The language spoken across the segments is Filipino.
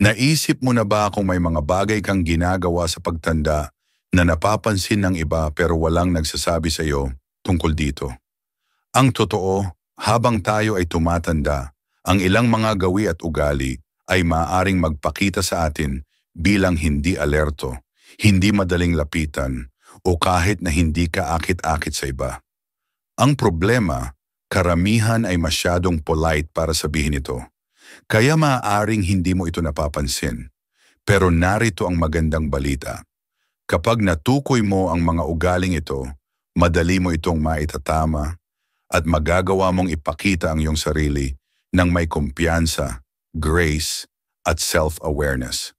Naisip mo na ba kung may mga bagay kang ginagawa sa pagtanda na napapansin ng iba pero walang nagsasabi sa iyo tungkol dito? Ang totoo, habang tayo ay tumatanda, ang ilang mga gawi at ugali ay maaaring magpakita sa atin bilang hindi alerto, hindi madaling lapitan, o kahit na hindi ka akit-akit sa iba. Ang problema, karamihan ay masyadong polite para sabihin ito. Kaya maaaring hindi mo ito napapansin. Pero narito ang magandang balita. Kapag natukoy mo ang mga ugaling ito, madali mo itong maitatama at magagawa mong ipakita ang iyong sarili ng may kumpiyansa, grace, at self-awareness.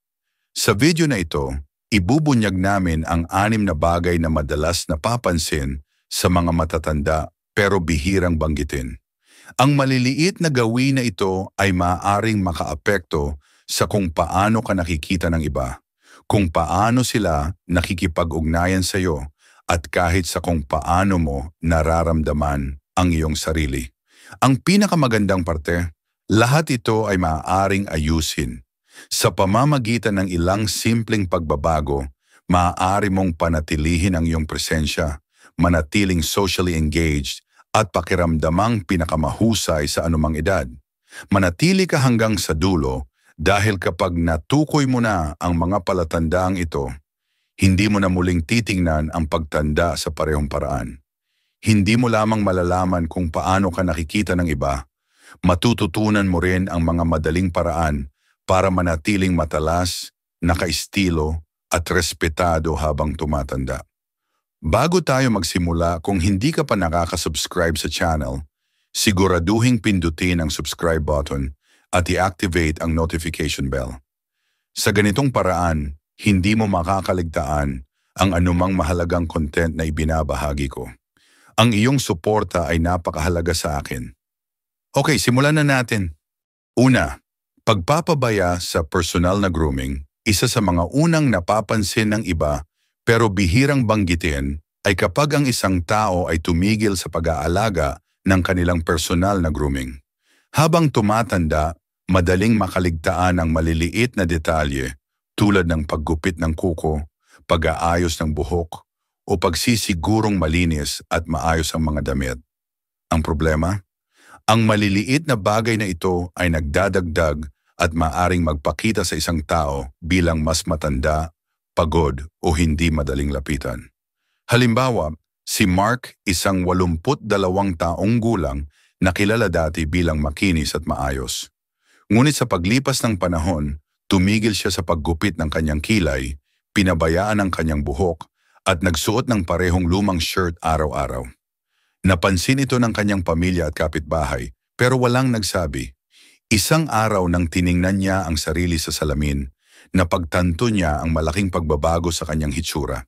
Sa video na ito, ibubunyag namin ang 6 na bagay na madalas napapansin sa mga matatanda pero bihirang banggitin. Ang maliliit na gawin na ito ay maaaring makaapekto sa kung paano ka nakikita ng iba, kung paano sila nakikipag-ugnayan sa iyo, at kahit sa kung paano mo nararamdaman ang iyong sarili. Ang pinakamagandang parte, lahat ito ay maaaring ayusin. Sa pamamagitan ng ilang simpleng pagbabago, maaari mong panatilihin ang iyong presensya, manatiling socially engaged, at pakiramdamang pinakamahusay sa anumang edad. Manatili ka hanggang sa dulo dahil kapag natukoy mo na ang mga palatandaang ito, hindi mo na muling titingnan ang pagtanda sa parehong paraan. Hindi mo lamang malalaman kung paano ka nakikita ng iba, matututunan mo rin ang mga madaling paraan para manatiling matalas, nakaistilo, at respetado habang tumatanda. Bago tayo magsimula, kung hindi ka pa nakaka-subscribe sa channel, siguraduhing pindutin ang subscribe button at i-activate ang notification bell. Sa ganitong paraan, hindi mo makakaligtaan ang anumang mahalagang content na ibinabahagi ko. Ang iyong suporta ay napakahalaga sa akin. Okay, simulan na natin. Una, pagpapabaya sa personal na grooming, isa sa mga unang napapansin ng iba pero bihirang banggitin ay kapag ang isang tao ay tumigil sa pag-aalaga ng kanilang personal na grooming. Habang tumatanda, madaling makaligtaan ang maliliit na detalye tulad ng paggupit ng kuko, pag-aayos ng buhok, o pagsisigurong malinis at maayos ang mga damit. Ang problema? Ang maliliit na bagay na ito ay nagdadagdag at maaring magpakita sa isang tao bilang mas matanda, pagod o hindi madaling lapitan. Halimbawa, si Mark, isang 82 taong gulang na kilala dati bilang makinis at maayos. Ngunit sa paglipas ng panahon, tumigil siya sa paggupit ng kanyang kilay, pinabayaan ang kanyang buhok at nagsuot ng parehong lumang shirt araw-araw. Napansin ito ng kanyang pamilya at kapitbahay pero walang nagsabi. Isang araw nang tiningnan niya ang sarili sa salamin, napagtanto niya ang malaking pagbabago sa kanyang hitsura.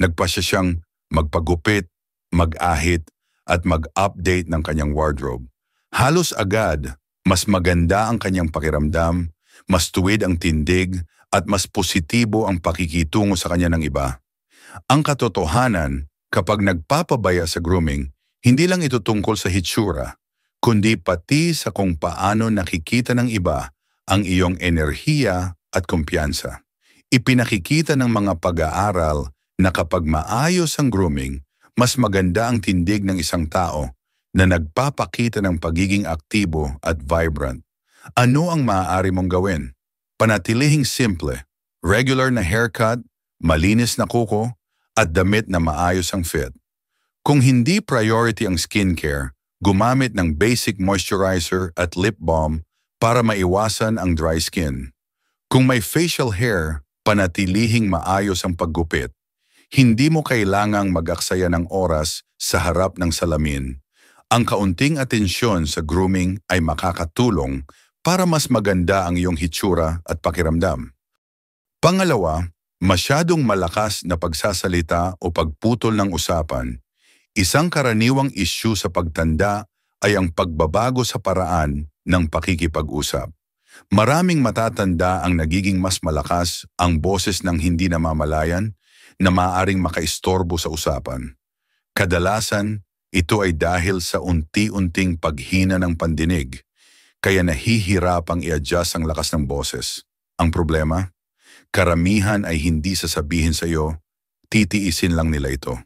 Nagpasya siyang magpagupit, mag-ahit, at mag-update ng kanyang wardrobe. Halos agad, mas maganda ang kanyang pakiramdam, mas tuwid ang tindig, at mas positibo ang pakikitungo sa kanya ng iba. Ang katotohanan, kapag nagpapabaya sa grooming, hindi lang ito tungkol sa hitsura, kundi pati sa kung paano nakikita ng iba ang iyong enerhiya at kumpiyansa. Ipinakikita ng mga pag-aaral na kapag maayos ang grooming, mas maganda ang tindig ng isang tao na nagpapakita ng pagiging aktibo at vibrant. Ano ang maaari mong gawin? Panatilihing simple, regular na haircut, malinis na kuko, at damit na maayos ang fit. Kung hindi priority ang skincare, gumamit ng basic moisturizer at lip balm para maiwasan ang dry skin. Kung may facial hair, panatilihing maayos ang paggupit. Hindi mo kailangang mag-aksaya ng oras sa harap ng salamin. Ang kaunting atensyon sa grooming ay makakatulong para mas maganda ang iyong hitsura at pakiramdam. Pangalawa, masyadong malakas na pagsasalita o pagputol ng usapan. Isang karaniwang issue sa pagtanda ay ang pagbabago sa paraan ng pakikipag-usap. Maraming matatanda ang nagiging mas malakas ang boses ng hindi namamalayan, na maaaring makaistorbo sa usapan. Kadalasan, ito ay dahil sa unti-unting paghina ng pandinig, kaya nahihirapang i-adjust ang lakas ng boses. Ang problema, karamihan ay hindi sasabihin sa iyo, titiisin lang nila ito.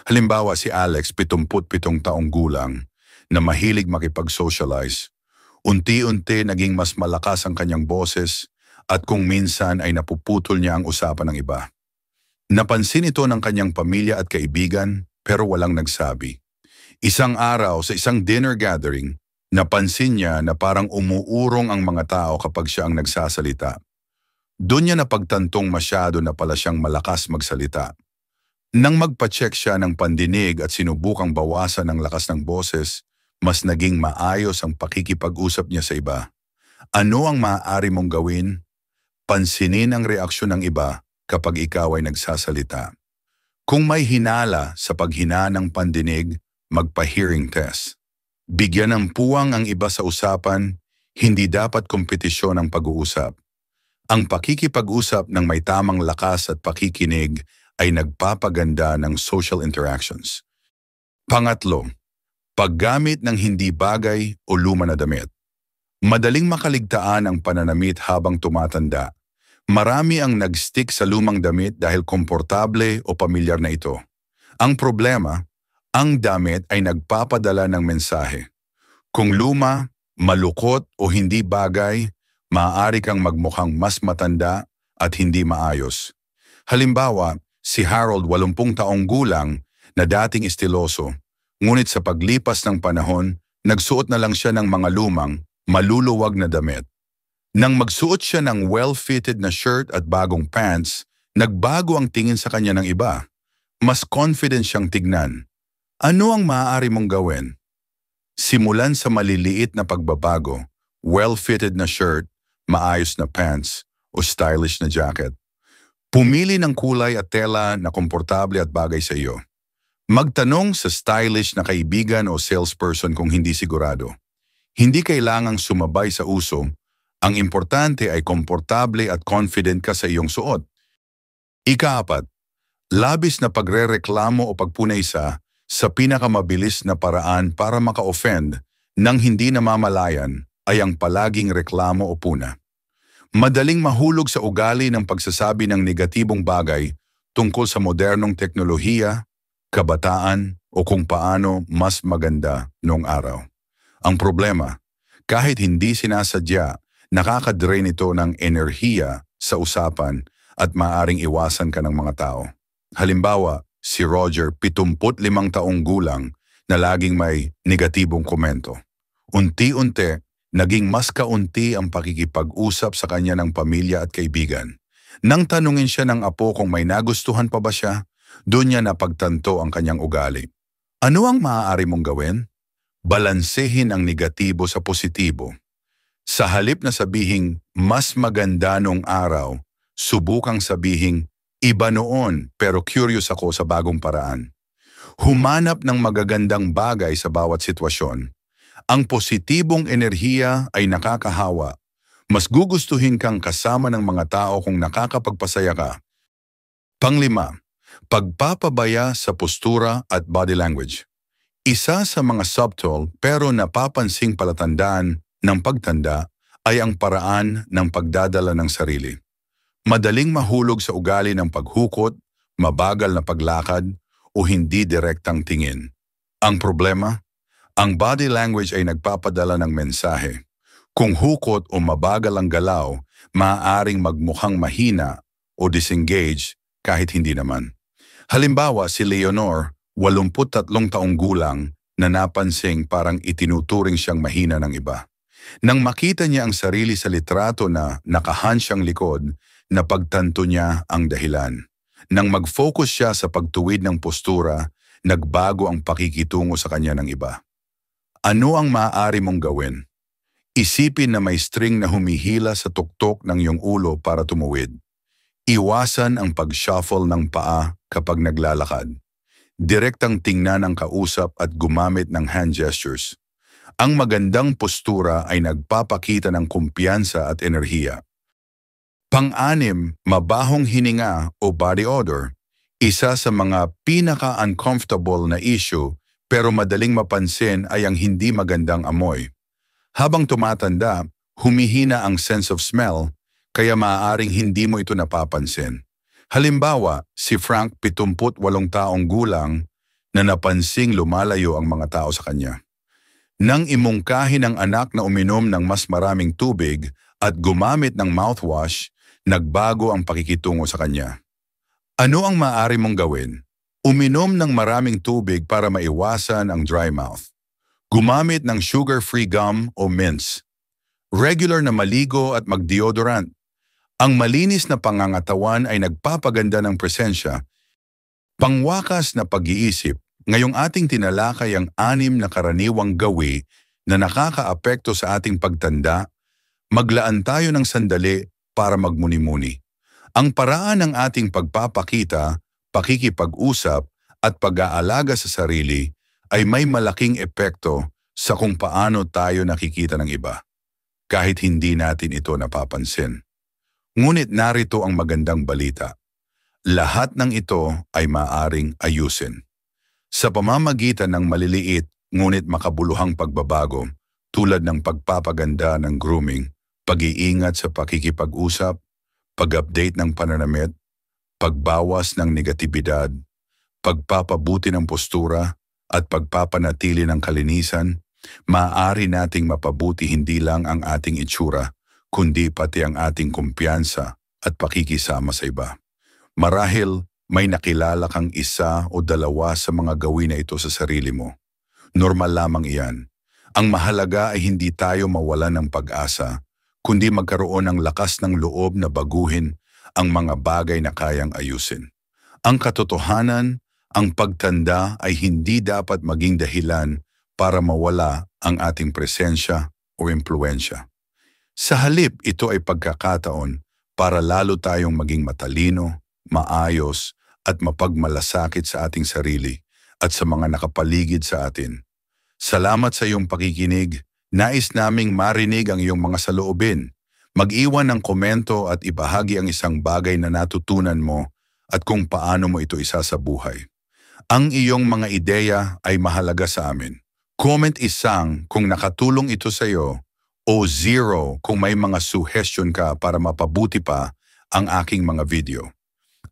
Halimbawa si Alex, 77 taong gulang, na mahilig makipag-socialize. Unti-unti naging mas malakas ang kanyang boses at kung minsan ay napuputol niya ang usapan ng iba. Napansin ito ng kanyang pamilya at kaibigan pero walang nagsabi. Isang araw sa isang dinner gathering, napansin niya na parang umuurong ang mga tao kapag siya ang nagsasalita. Doon niya napagtantong masyado na pala siyang malakas magsalita. Nang magpa-check siya ng pandinig at sinubukang bawasan ang lakas ng boses, mas naging maayos ang pakikipag-usap niya sa iba. Ano ang maaari mong gawin? Pansinin ang reaksyon ng iba kapag ikaw ay nagsasalita. Kung may hinala sa paghina ng pandinig, magpa-hearing test. Bigyan ng puwang ang iba sa usapan, hindi dapat kompetisyon ang pag-uusap. Ang pakikipag-usap ng may tamang lakas at pakikinig ay nagpapaganda ng social interactions. Pangatlo, paggamit ng hindi bagay o luma na damit. Madaling makaligtaan ang pananamit habang tumatanda. Marami ang nag-stick sa lumang damit dahil komportable o pamilyar na ito. Ang problema, ang damit ay nagpapadala ng mensahe. Kung luma, malukot o hindi bagay, maaari kang magmukhang mas matanda at hindi maayos. Halimbawa, si Harold, 80 taong gulang, na dating estiloso, ngunit sa paglipas ng panahon, nagsuot na lang siya ng mga lumang, maluluwag na damit. Nang magsuot siya ng well-fitted na shirt at bagong pants, nagbago ang tingin sa kanya ng iba. Mas confident siyang tignan. Ano ang maaari mong gawin? Simulan sa maliliit na pagbabago, well-fitted na shirt, maayos na pants, o stylish na jacket. Pumili ng kulay at tela na komportable at bagay sa iyo. Magtanong sa stylish na kaibigan o salesperson kung hindi sigurado. Hindi kailangang sumabay sa uso. Ang importante ay komportable at confident ka sa iyong suot. Ika-4, labis na pagrereklamo o pagpunay sa pinakamabilis na paraan para maka-offend nang hindi namamalayan ay ang palaging reklamo o puna. Madaling mahulog sa ugali ng pagsasabi ng negatibong bagay tungkol sa modernong teknolohiya, kabataan o kung paano mas maganda noong araw. Ang problema, kahit hindi sinasadya, nakakadrain ito ng enerhiya sa usapan at maaring iwasan ka ng mga tao. Halimbawa, si Roger, 75 taong gulang na laging may negatibong komento. Unti-unti, naging mas kaunti ang pakikipag-usap sa kanya ng pamilya at kaibigan. Nang tanungin siya ng apo kung may nagustuhan pa ba siya, doon niya napagtanto ang kanyang ugali. Ano ang maaari mong gawin? Balansehin ang negatibo sa positibo. Sa halip na sabihing mas maganda nung araw, subukang sabihing iba noon pero curious ako sa bagong paraan. Humanap ng magagandang bagay sa bawat sitwasyon. Ang positibong enerhiya ay nakakahawa. Mas gugustuhin kang kasama ng mga tao kung nakakapagpasaya ka. Panglima, pagpapabaya sa postura at body language. Isa sa mga subtle pero napapansing palatandaan ng pagtanda ay ang paraan ng pagdadala ng sarili. Madaling mahulog sa ugali ng paghukot, mabagal na paglakad o hindi direktang tingin. Ang problema, ang body language ay nagpapadala ng mensahe. Kung hukot o mabagal ang galaw, maaaring magmukhang mahina o disengage kahit hindi naman. Halimbawa si Leonor, 83 taong gulang, na napansing parang itinuturing siyang mahina ng iba. Nang makita niya ang sarili sa litrato na nakahansyang likod, napagtanto niya ang dahilan. Nang mag-focus siya sa pagtuwid ng postura, nagbago ang pakikitungo sa kanya ng iba. Ano ang maaari mong gawin? Isipin na may string na humihila sa tuktok ng iyong ulo para tumuwid. Iwasan ang pag-shuffle ng paa kapag naglalakad. Direktang tingnan ang kausap at gumamit ng hand gestures. Ang magandang postura ay nagpapakita ng kumpiyansa at enerhiya. Pang-anim, mabahong hininga o body odor. Isa sa mga pinaka-uncomfortable na issue pero madaling mapansin ay ang hindi magandang amoy. Habang tumatanda, humihina ang sense of smell kaya maaaring hindi mo ito napapansin. Halimbawa, si Frank 78 taong gulang na napansing lumalayo ang mga tao sa kanya. Nang imungkahi ng anak na uminom ng mas maraming tubig at gumamit ng mouthwash, nagbago ang pakikitungo sa kanya. Ano ang maaari mong gawin? Uminom ng maraming tubig para maiwasan ang dry mouth. Gumamit ng sugar-free gum o mints. Regular na maligo at mag-deodorant. Ang malinis na pangangatawan ay nagpapaganda ng presensya. Pangwakas na pag-iisip, ngayong ating tinalakay ang 6 na karaniwang gawi na nakakaapekto sa ating pagtanda, maglaan tayo ng sandali para magmuni-muni. Ang paraan ng ating pagpapakita, pakikipag-usap at pag-aalaga sa sarili ay may malaking epekto sa kung paano tayo nakikita ng iba, kahit hindi natin ito napapansin. Ngunit narito ang magandang balita. Lahat ng ito ay maaring ayusin. Sa pamamagitan ng maliliit ngunit makabuluhang pagbabago tulad ng pagpapaganda ng grooming, pag-iingat sa pakikipag-usap, pag-update ng pananamit, pagbawas ng negatibidad, pagpapabuti ng postura, at pagpapanatili ng kalinisan, maaari nating mapabuti hindi lang ang ating itsura, kundi pati ang ating kumpiyansa at pakikisama sa iba. Marahil may nakilala kang 1 o 2 sa mga gawin na ito sa sarili mo. Normal lamang iyan. Ang mahalaga ay hindi tayo mawalan ng pag-asa, kundi magkaroon ng lakas ng loob na baguhin ang mga bagay na kayang ayusin. Ang katotohanan, ang pagtanda ay hindi dapat maging dahilan para mawala ang ating presensya o impluensya. Sa halip, ito ay pagkakataon para lalo tayong maging matalino, maayos at mapagmalasakit sa ating sarili at sa mga nakapaligid sa atin. Salamat sa iyong pakikinig. Nais naming marinig ang iyong mga saloobin. Mag-iwan ng komento at ibahagi ang isang bagay na natutunan mo at kung paano mo ito isasabuhay. Ang iyong mga ideya ay mahalaga sa amin. Comment 1 kung nakatulong ito sa iyo o 0 kung may mga suggestion ka para mapabuti pa ang aking mga video.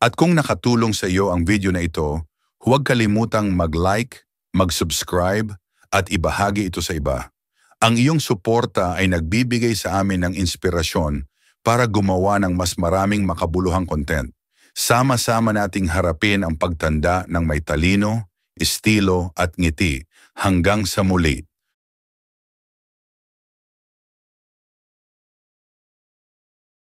At kung nakatulong sa iyo ang video na ito, huwag kalimutang mag-like, mag-subscribe at ibahagi ito sa iba. Ang iyong suporta ay nagbibigay sa amin ng inspirasyon para gumawa ng mas maraming makabuluhang content. Sama-sama nating harapin ang pagtanda ng may talino, estilo at ngiti hanggang sa muli.